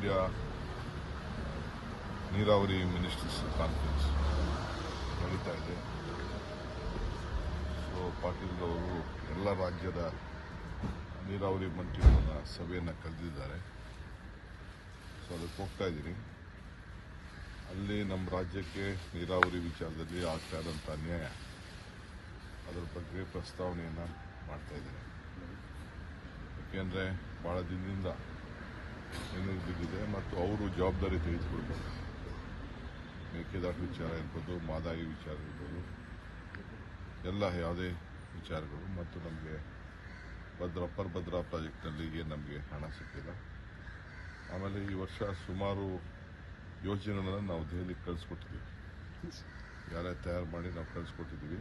India ನೀರಾವರಿ ministers conference ನಡೀತಾ ಇದೆ. ಸೊ ಪಾಟೀಲ್ ಅವರು ಎಲ್ಲ ರಾಜ್ಯದ ನೀರಾವರಿ ಮಂತ್ರಿಗಳ ಸಭೆಯನ್ನು ಕರೆದಿದ್ದಾರೆ. ಸೊ ಅದಕ್ಕೆ ಹೋಗ್ತಾ ಇದ್ದೀನಿ. ಅಲ್ಲಿ ನಮ್ಮ ರಾಜ್ಯಕ್ಕೆ ನೀರಾವರಿ ವಿಚಾರದಲ್ಲಿ ಆಗ್ತಾ ಇರೋಂಥ ಅನ್ಯಾಯ, ಅದರ ಬಗ್ಗೆ ಪ್ರಸ್ತಾವನೆಯನ್ನು ಮಾಡ್ತಾ ಇದ್ದೀನಿ. ಯಾಕೆಂದರೆ ಭಾಳ ದಿನದಿಂದ ಏನೇನು ಬಿದ್ದಿದೆ ಮತ್ತು ಅವರು ಜವಾಬ್ದಾರಿ ತೆಗೆದುಕೊಳ್ಬೇಕು. ಮೇಕೆದಾಟು ವಿಚಾರ ಇರ್ಬೋದು, ಮಾದಾಯಿ ವಿಚಾರ ಇರ್ಬೋದು, ಎಲ್ಲ ಯಾವುದೇ ವಿಚಾರಗಳು ಮತ್ತು ನಮಗೆ ಅಪ್ಪರ್ ಭದ್ರಾ ಪ್ರಾಜೆಕ್ಟ್ನಲ್ಲಿ ಏನು ನಮಗೆ ಹಣ ಸಿಕ್ಕಿಲ್ಲ. ಆಮೇಲೆ ಈ ವರ್ಷ ಸುಮಾರು ಯೋಜನೆಗಳನ್ನು ನಾವು ದೆಹಲಿಗೆ ಕಳಿಸ್ಕೊಟ್ಟಿದ್ದೀವಿ. ಯಾರೇ ತಯಾರು ಮಾಡಿ ನಾವು ಕಳಿಸ್ಕೊಟ್ಟಿದ್ದೀವಿ.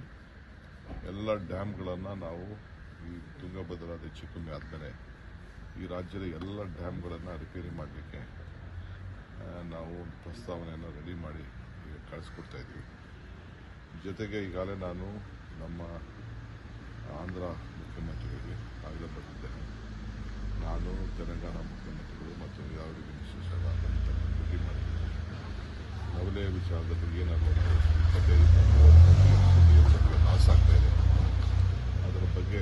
ಎಲ್ಲ ಡ್ಯಾಮ್ಗಳನ್ನು ನಾವು ಈ ತುಂಗಭದ್ರಾ ಹೆಚ್ಚು ಕಮ್ಮಿ ಆದಮೇಲೆ ಈ ರಾಜ್ಯದ ಎಲ್ಲ ಡ್ಯಾಮ್ಗಳನ್ನು ರಿಪೇರಿ ಮಾಡಲಿಕ್ಕೆ ನಾವು ಒಂದು ಪ್ರಸ್ತಾವನೆಯನ್ನು ರೆಡಿ ಮಾಡಿ ಈಗ ಕಳಿಸ್ಕೊಡ್ತಾ ಇದ್ದೀವಿ. ಜೊತೆಗೆ ಈಗಾಗಲೇ ನಾನು ನಮ್ಮ ಆಂಧ್ರ ಮುಖ್ಯಮಂತ್ರಿಗಳಿಗೆ ಆಗಲೇ ಬಂದಿದ್ದೇನೆ. ನಾನು ತೆಲಂಗಾಣ ಮುಖ್ಯಮಂತ್ರಿಗಳು ಮತ್ತು ನೀರಾವರಿ ಮಿನಿಸ್ಟರ್ಸ್ ಎಲ್ಲ ಭೇಟಿ ಮಾಡಿದ್ದೇನೆ. ನವಲೆ ವಿಚಾರದಲ್ಲಿ ಏನಾಗಬಹುದು 25-30 ಲಾಸ್ ಆಗ್ತಾ ಇದೆ. ಅದರ ಬಗ್ಗೆ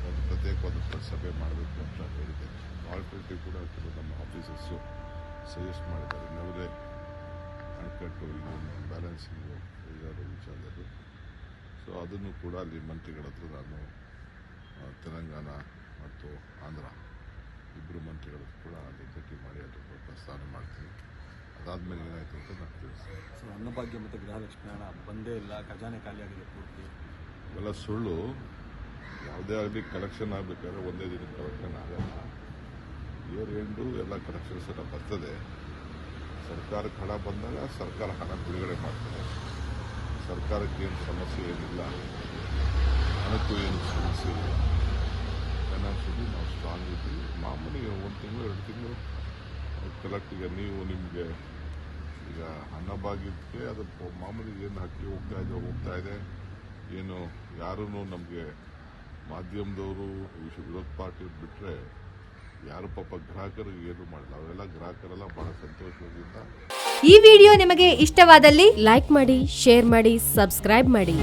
ಒಂದು ಪ್ರತ್ಯೇಕವಾದ ಸಭೆ ಮಾಡಬೇಕು ಅಂತ ಹೇಳಿದ್ದೇನೆ. ಆಲ್ಟರ್ನೇಟಿವ್ ಕೂಡ ಕೆಲವು ನಮ್ಮ ಆಫೀಸರ್ಸು ಸಜೆಸ್ಟ್ ಮಾಡಿದ್ದಾರೆ. ನವಲೆ ಅಣೆಕಟ್ಟು ಇದು ಬ್ಯಾಲೆನ್ಸಿಂಗು ಇರೋ ವಿಚಾರದಲ್ಲಿ. ಸೊ ಅದನ್ನು ಕೂಡ ಅಲ್ಲಿ ಮಂತ್ರಿಗಳ ಹತ್ರ ನಾನು ತೆಲಂಗಾಣ ಮತ್ತು ಆಂಧ್ರ ಇಬ್ಬರು ಮಂತ್ರಿಗಳು ಕೂಡ ಅಲ್ಲಿ ಭೇಟಿ ಮಾಡಿ ಅದ್ರ ಪ್ರಸ್ತಾವನೆ ಮಾಡ್ತೀನಿ. ಅದಾದಮೇಲೆ ಏನಾಯಿತು ಅಂತ ನಾನು ತಿಳಿಸ್ತೀನಿ. ಸೊ ಅನ್ನಭಾಗ್ಯ ಮತ್ತು ಗೃಹಲಕ್ಷ್ಮಿ ಹಣ ಬಂದೇ ಇಲ್ಲ, ಖಜಾನೆ ಖಾಲಿಯಾಗಿದೆ ಪೂರ್ತಿ. ಇವೆಲ್ಲ ಸುಳ್ಳು. ಯಾವುದೇ ಆಗಲಿ ಕಲೆಕ್ಷನ್ ಆಗಬೇಕಾದ್ರೆ ಒಂದೇ ದಿನ ಕಲೆಕ್ಷನ್ ಆಗಲ್ಲ. ಇಯರ್ ಎಂಡು ಎಲ್ಲ ಕಲೆಕ್ಷನ್ಸ್ ಎಲ್ಲ ಬರ್ತದೆ. ಸರ್ಕಾರಕ್ಕೆ ಹಣ ಬಂದಾಗ ಸರ್ಕಾರ ಹಣ ಬಿಡುಗಡೆ ಮಾಡ್ತದೆ. ಸರ್ಕಾರಕ್ಕೆ ಏನು ಸಮಸ್ಯೆ ಏನಿಲ್ಲ, ಹಣಕ್ಕೂ ಏನು ಸಮಸ್ಯೆ ಇಲ್ಲ. ಫೈನಾನ್ಷಿಯಲಿ ನಾವು ಸ್ಟ್ರಾಂಗ್ ಇದ್ದೀವಿ. ಮಾಮೂಲಿ 1 ತಿಂಗಳು 2 ತಿಂಗಳು ಕಲೆಕ್ಟಿಗೆ ನೀವು ನಿಮಗೆ ಈಗ ಅನ್ನಭಾಗ್ಯಕ್ಕೆ ಅದು ಮಾಮೂಲಿ ಏನು ಹಕ್ಕಿ ಹೋಗ್ತಾ ಇದೆ. ಏನು ಯಾರೂ ನಮಗೆ ಮಾಧ್ಯಮದವರು ವಿರೋಧ ಪಾರ್ಟಿ ಬಿಟ್ಟರೆ ಯಾರು ಪಾಪ ಗ್ರಾಹಕರಿಗೆ ಏನು ಮಾಡಲ್ಲ. ಅವರೆಲ್ಲ ಗ್ರಾಹಕರೆಲ್ಲ ಬಹಳ ಸಂತೋಷದಿಂದ. ಈ ವಿಡಿಯೋ ನಿಮಗೆ ಇಷ್ಟವಾದಲ್ಲಿ ಲೈಕ್ ಮಾಡಿ, ಶೇರ್ ಮಾಡಿ, ಸಬ್ಸ್ಕ್ರೈಬ್ ಮಾಡಿ.